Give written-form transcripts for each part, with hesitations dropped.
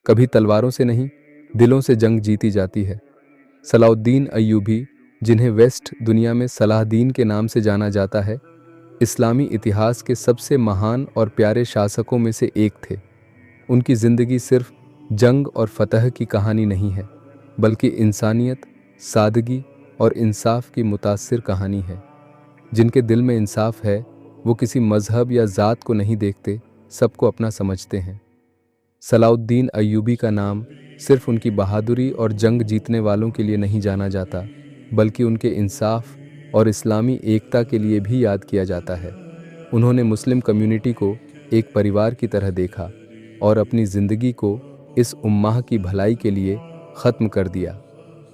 कभी तलवारों से नहीं, दिलों से जंग जीती जाती है। सलाउद्दीन अय्यूबी, जिन्हें वेस्ट दुनिया में सलाहदीन के नाम से जाना जाता है, इस्लामी इतिहास के सबसे महान और प्यारे शासकों में से एक थे। उनकी ज़िंदगी सिर्फ जंग और फतह की कहानी नहीं है, बल्कि इंसानियत, सादगी और इंसाफ की मुतासिर कहानी है। जिनके दिल में इंसाफ है, वो किसी मजहब या ज़ात को नहीं देखते, सबको अपना समझते हैं। सलाउद्दीन अय्यूबी का नाम सिर्फ उनकी बहादुरी और जंग जीतने वालों के लिए नहीं जाना जाता, बल्कि उनके इंसाफ और इस्लामी एकता के लिए भी याद किया जाता है। उन्होंने मुस्लिम कम्युनिटी को एक परिवार की तरह देखा और अपनी ज़िंदगी को इस उम्माह की भलाई के लिए ख़त्म कर दिया।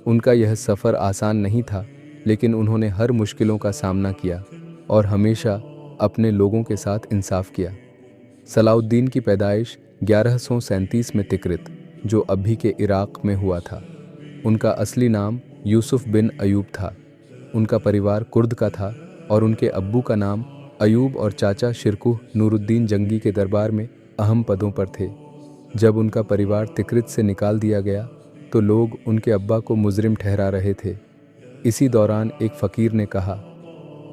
उनका यह सफ़र आसान नहीं था, लेकिन उन्होंने हर मुश्किलों का सामना किया और हमेशा अपने लोगों के साथ इंसाफ किया। सलाउद्दीन की पैदाइश 1137 में तिक्रित, जो अभी के इराक़ में हुआ था। उनका असली नाम यूसुफ बिन अयूब था। उनका परिवार कुर्द का था और उनके अब्बू का नाम अयूब और चाचा शिरकुह नूरुद्दीन जंगी के दरबार में अहम पदों पर थे। जब उनका परिवार तिक्रित से निकाल दिया गया तो लोग उनके अब्बा को मुजरिम ठहरा रहे थे। इसी दौरान एक फ़कीर ने कहा,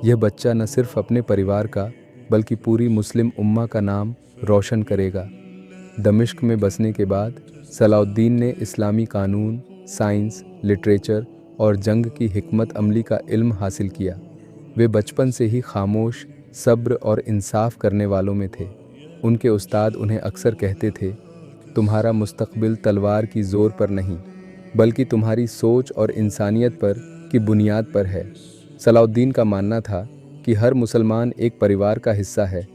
यह बच्चा न सिर्फ अपने परिवार का बल्कि पूरी मुस्लिम उम्मा का नाम रोशन करेगा। दमिश्क में बसने के बाद सलाउद्दीन ने इस्लामी कानून, साइंस, लिटरेचर और जंग की हिकमत अमली का इल्म हासिल किया। वे बचपन से ही खामोश, सब्र और इंसाफ करने वालों में थे। उनके उस्ताद उन्हें अक्सर कहते थे, तुम्हारा मुस्तकबिल तलवार की ज़ोर पर नहीं, बल्कि तुम्हारी सोच और इंसानियत पर की बुनियाद पर है। सलाउद्दीन का मानना था कि हर मुसलमान एक परिवार का हिस्सा है,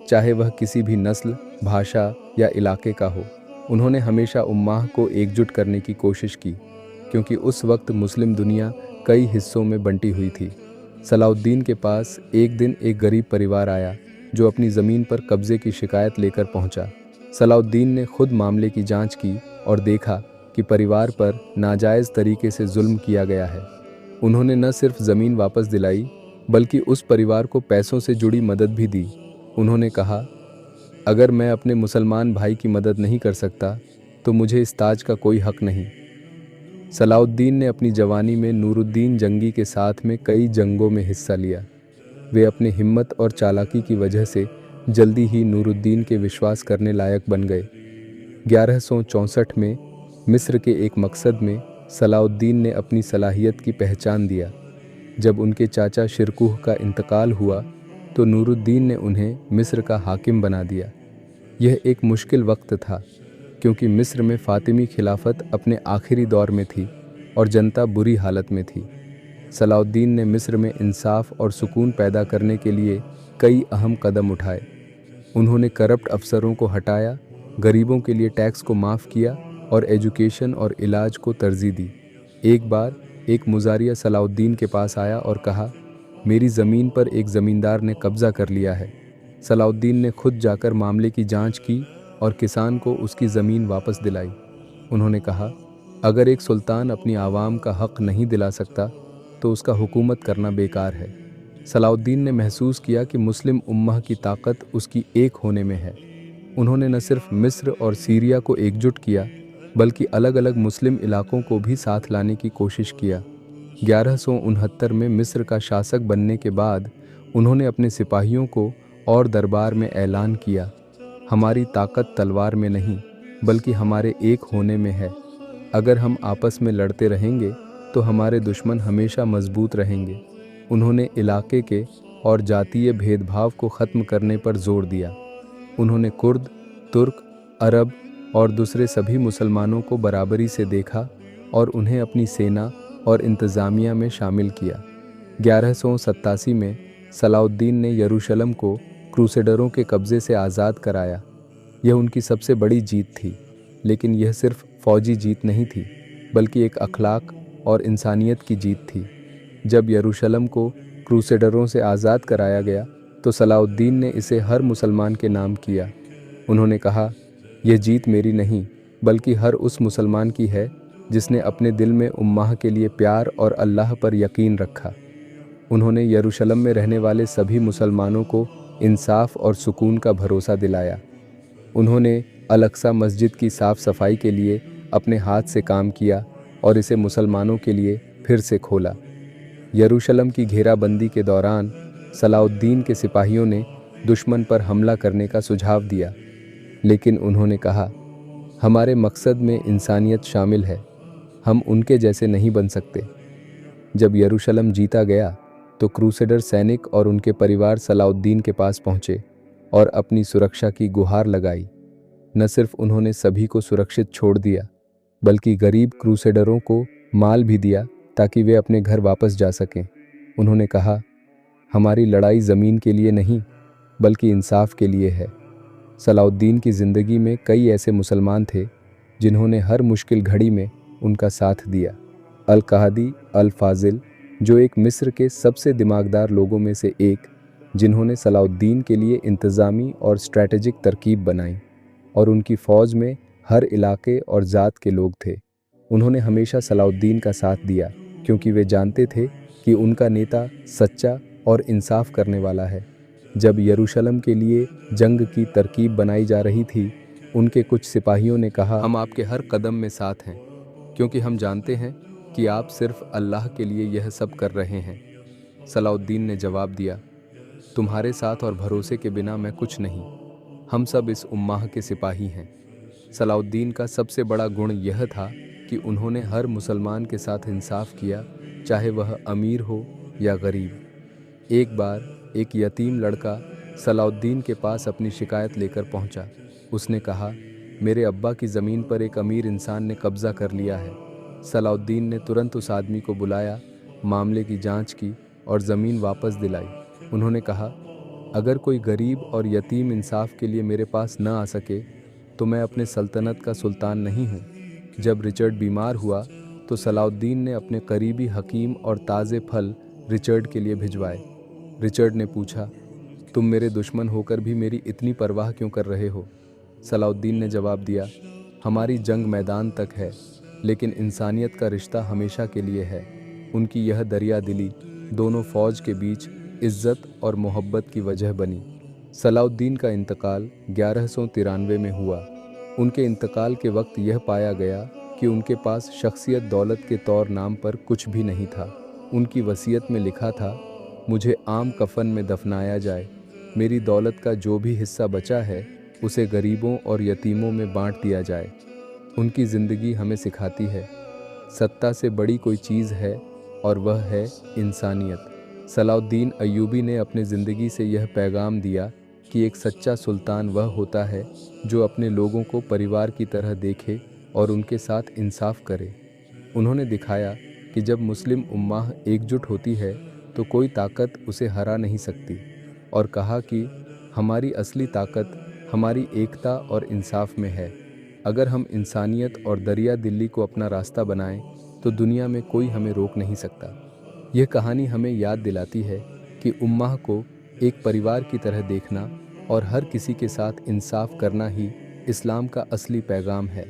चाहे वह किसी भी नस्ल, भाषा या इलाके का हो। उन्होंने हमेशा उम्माह को एकजुट करने की कोशिश की, क्योंकि उस वक्त मुस्लिम दुनिया कई हिस्सों में बंटी हुई थी। सलाउद्दीन के पास एक दिन एक गरीब परिवार आया जो अपनी ज़मीन पर कब्ज़े की शिकायत लेकर पहुंचा। सलाउद्दीन ने खुद मामले की जांच की और देखा कि परिवार पर नाजायज़ तरीके से जुल्म किया गया है। उन्होंने न सिर्फ ज़मीन वापस दिलाई, बल्कि उस परिवार को पैसों से जुड़ी मदद भी दी। उन्होंने कहा, अगर मैं अपने मुसलमान भाई की मदद नहीं कर सकता तो मुझे इस ताज का कोई हक नहीं। सलाउद्दीन ने अपनी जवानी में नूरुद्दीन जंगी के साथ में कई जंगों में हिस्सा लिया। वे अपनी हिम्मत और चालाकी की वजह से जल्दी ही नूरुद्दीन के विश्वास करने लायक बन गए। 1164 में मिस्र के एक मकसद में सलाउद्दीन ने अपनी सलाहियत की पहचान दिया। जब उनके चाचा शिरकुह का इंतकाल हुआ तो नूरुद्दीन ने उन्हें मिस्र का हाकिम बना दिया। यह एक मुश्किल वक्त था, क्योंकि मिस्र में फ़ातिमी खिलाफत अपने आखिरी दौर में थी और जनता बुरी हालत में थी। सलाउद्दीन ने मिस्र में इंसाफ और सुकून पैदा करने के लिए कई अहम कदम उठाए। उन्होंने करप्ट अफसरों को हटाया, गरीबों के लिए टैक्स को माफ़ किया और एजुकेशन और इलाज को तरजीह दी। एक बार एक मुजारिया सलाउद्दीन के पास आया और कहा, मेरी ज़मीन पर एक ज़मींदार ने कब्ज़ा कर लिया है। सलाउद्दीन ने खुद जाकर मामले की जांच की और किसान को उसकी ज़मीन वापस दिलाई। उन्होंने कहा, अगर एक सुल्तान अपनी आवाम का हक़ नहीं दिला सकता तो उसका हुकूमत करना बेकार है। सलाउद्दीन ने महसूस किया कि मुस्लिम उम्मह की ताकत उसकी एक होने में है। उन्होंने न सिर्फ मिस्र और सीरिया को एकजुट किया, बल्कि अलग अलग मुस्लिम इलाकों को भी साथ लाने की कोशिश किया। 1169 में मिस्र का शासक बनने के बाद उन्होंने अपने सिपाहियों को और दरबार में ऐलान किया, हमारी ताकत तलवार में नहीं, बल्कि हमारे एक होने में है। अगर हम आपस में लड़ते रहेंगे तो हमारे दुश्मन हमेशा मजबूत रहेंगे। उन्होंने इलाके के और जातीय भेदभाव को ख़त्म करने पर जोर दिया। उन्होंने कुर्द, तुर्क, अरब और दूसरे सभी मुसलमानों को बराबरी से देखा और उन्हें अपनी सेना और इंतज़ामिया में शामिल किया। 1187 में सलाउद्दीन ने यरूशलेम को क्रूसेडरों के कब्ज़े से आज़ाद कराया। यह उनकी सबसे बड़ी जीत थी, लेकिन यह सिर्फ फ़ौजी जीत नहीं थी, बल्कि एक अखलाक और इंसानियत की जीत थी। जब यरूशलेम को क्रूसेडरों से आज़ाद कराया गया तो सलाउद्दीन ने इसे हर मुसलमान के नाम किया। उन्होंने कहा, यह जीत मेरी नहीं, बल्कि हर उस मुसलमान की है जिसने अपने दिल में उम्माह के लिए प्यार और अल्लाह पर यकीन रखा। उन्होंने यरूशलेम में रहने वाले सभी मुसलमानों को इंसाफ और सुकून का भरोसा दिलाया। उन्होंने अल-अक्सा मस्जिद की साफ सफाई के लिए अपने हाथ से काम किया और इसे मुसलमानों के लिए फिर से खोला। यरूशलेम की घेराबंदी के दौरान सलाउद्दीन के सिपाहियों ने दुश्मन पर हमला करने का सुझाव दिया, लेकिन उन्होंने कहा, हमारे मकसद में इंसानियत शामिल है, हम उनके जैसे नहीं बन सकते। जब यरूशलेम जीता गया तो क्रूसेडर सैनिक और उनके परिवार सलाउद्दीन के पास पहुंचे और अपनी सुरक्षा की गुहार लगाई। न सिर्फ उन्होंने सभी को सुरक्षित छोड़ दिया, बल्कि गरीब क्रूसेडरों को माल भी दिया ताकि वे अपने घर वापस जा सकें। उन्होंने कहा, हमारी लड़ाई ज़मीन के लिए नहीं, बल्कि इंसाफ के लिए है। सलाउद्दीन की ज़िंदगी में कई ऐसे मुसलमान थे जिन्होंने हर मुश्किल घड़ी में उनका साथ दिया। अल-कादी अल-फाजिल, जो एक मिस्र के सबसे दिमागदार लोगों में से एक, जिन्होंने सलाउद्दीन के लिए इंतज़ामी और स्ट्रैटेजिक तरकीब बनाई, और उनकी फ़ौज में हर इलाके और ज़ात के लोग थे। उन्होंने हमेशा सलाउद्दीन का साथ दिया क्योंकि वे जानते थे कि उनका नेता सच्चा और इंसाफ करने वाला है। जब यरूशलेम के लिए जंग की तरकीब बनाई जा रही थी, उनके कुछ सिपाहियों ने कहा, हम आपके हर कदम में साथ हैं, क्योंकि हम जानते हैं कि आप सिर्फ अल्लाह के लिए यह सब कर रहे हैं। सलाउद्दीन ने जवाब दिया, तुम्हारे साथ और भरोसे के बिना मैं कुछ नहीं। हम सब इस उम्माह के सिपाही हैं। सलाउद्दीन का सबसे बड़ा गुण यह था कि उन्होंने हर मुसलमान के साथ इंसाफ किया, चाहे वह अमीर हो या गरीब। एक बार एक यतीम लड़का सलाउद्दीन के पास अपनी शिकायत लेकर पहुंचा। उसने कहा, मेरे अब्बा की ज़मीन पर एक अमीर इंसान ने कब्ज़ा कर लिया है। सलाउद्दीन ने तुरंत उस आदमी को बुलाया, मामले की जांच की और ज़मीन वापस दिलाई। उन्होंने कहा, अगर कोई गरीब और यतीम इंसाफ के लिए मेरे पास न आ सके तो मैं अपने सल्तनत का सुल्तान नहीं हूँ। जब रिचर्ड बीमार हुआ तो सलाउद्दीन ने अपने करीबी हकीम और ताज़े फल रिचर्ड के लिए भिजवाए। रिचर्ड ने पूछा, तुम मेरे दुश्मन होकर भी मेरी इतनी परवाह क्यों कर रहे हो? सलाउद्दीन ने जवाब दिया, हमारी जंग मैदान तक है, लेकिन इंसानियत का रिश्ता हमेशा के लिए है। उनकी यह दरिया दिली दोनों फ़ौज के बीच इज़्ज़त और मोहब्बत की वजह बनी। सलाउद्दीन का इंतकाल 1193 में हुआ। उनके इंतकाल के वक्त यह पाया गया कि उनके पास शख्सियत दौलत के तौर नाम पर कुछ भी नहीं था। उनकी वसीयत में लिखा था, मुझे आम कफन में दफनाया जाए, मेरी दौलत का जो भी हिस्सा बचा है उसे गरीबों और यतीमों में बांट दिया जाए। उनकी ज़िंदगी हमें सिखाती है, सत्ता से बड़ी कोई चीज़ है और वह है इंसानियत। सलाउद्दीन अय्यूबी ने अपनी ज़िंदगी से यह पैगाम दिया कि एक सच्चा सुल्तान वह होता है जो अपने लोगों को परिवार की तरह देखे और उनके साथ इंसाफ करे। उन्होंने दिखाया कि जब मुस्लिम उम्माह एकजुट होती है तो कोई ताकत उसे हरा नहीं सकती, और कहा कि हमारी असली ताकत हमारी एकता और इंसाफ में है। अगर हम इंसानियत और दरिया दिली को अपना रास्ता बनाएं तो दुनिया में कोई हमें रोक नहीं सकता। यह कहानी हमें याद दिलाती है कि उम्माह को एक परिवार की तरह देखना और हर किसी के साथ इंसाफ करना ही इस्लाम का असली पैगाम है।